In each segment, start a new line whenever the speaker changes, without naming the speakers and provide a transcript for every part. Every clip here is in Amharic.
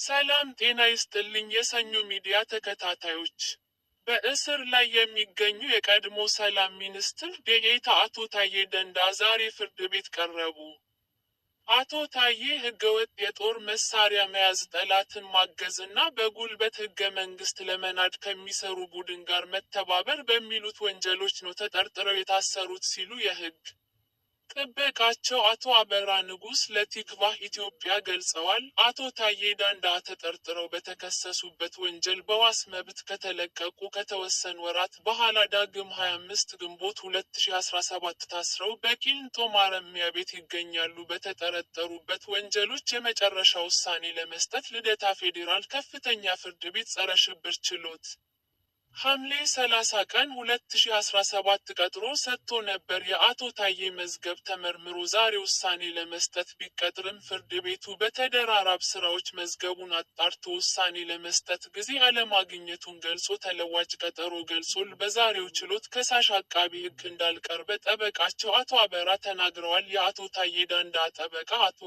ሰላም ጤና ይስጥልኝ የሰኞ ሚዲያ ተከታታዮች። በእስር ላይ የሚገኙ የቀድሞ ሰላም ሚኒስትር ዴኤታ አቶ ታዬ ደንደአ ዛሬ ፍርድ ቤት ቀረቡ። አቶ ታዬ ህገወጥ የጦር መሳሪያ መያዝ፣ ጠላትን ማገዝ እና በጉልበት ህገ መንግስት ለመናድ ከሚሰሩ ቡድን ጋር መተባበር በሚሉት ወንጀሎች ነው ተጠርጥረው የታሰሩት ሲሉ የህግ ጥበቃቸው አቶ አበራ ንጉስ ለቲክቫህ ኢትዮጵያ ገልጸዋል። አቶ ታዬ ደንደአ ተጠርጥረው በተከሰሱበት ወንጀል በዋስ መብት ከተለቀቁ ከተወሰኑ ወራት በኋላ ዳግም 25 ግንቦት 2017 ታስረው በቂሊንጦ ማረሚያ ቤት ይገኛሉ። በተጠረጠሩበት ወንጀሎች የመጨረሻ ውሳኔ ለመስጠት ልደታ ፌዴራል ከፍተኛ ፍርድ ቤት ጸረ ሽብር ችሎት ሐምሌ 30 ቀን 2017 ቀጥሮ ሰጥቶ ነበር። የአቶ ታዬ መዝገብ ተመርምሮ ዛሬ ውሳኔ ለመስጠት ቢቀጥርም ፍርድ ቤቱ በተደራራቢ ስራዎች መዝገቡን አጣርቶ ውሳኔ ለመስጠት ጊዜ አለማግኘቱን ገልጾ ተለዋጭ ቀጠሮ ገልጿል። በዛሬው ችሎት ከሳሽ አቃቢ ህግ እንዳልቀረበ ጠበቃቸው አቶ አበራ ተናግረዋል። የአቶ ታዬ ደንደአ ጠበቃ አቶ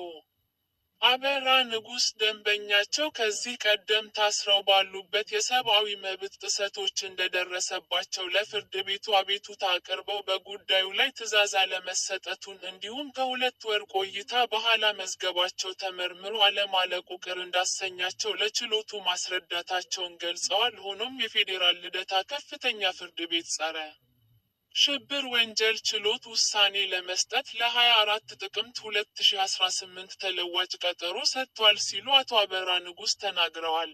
አበራ ንጉስ ደንበኛቸው ከዚህ ቀደም ታስረው ባሉበት የሰብአዊ መብት ጥሰቶች እንደደረሰባቸው ለፍርድ ቤቱ አቤቱታ አቅርበው በጉዳዩ ላይ ትዕዛዝ አለመሰጠቱን እንዲሁም ከ2 ወር ቆይታ በኋላ መዝገባቸው ተመርምሮ አለማለቁ ቅር እንዳሰኛቸው ለችሎቱ ማስረዳታቸውን ገልጸዋል። ሆኖም የፌዴራል ልደታ ከፍተኛ ፍርድ ቤት ጸረ ሽብር ወንጀል ችሎት ውሳኔ ለመስጠት ለ24 ጥቅምት 2018 ተለዋጭ ቀጠሮ ሰጥቷል ሲሉ አቶ አበራ ንጉስ ተናግረዋል።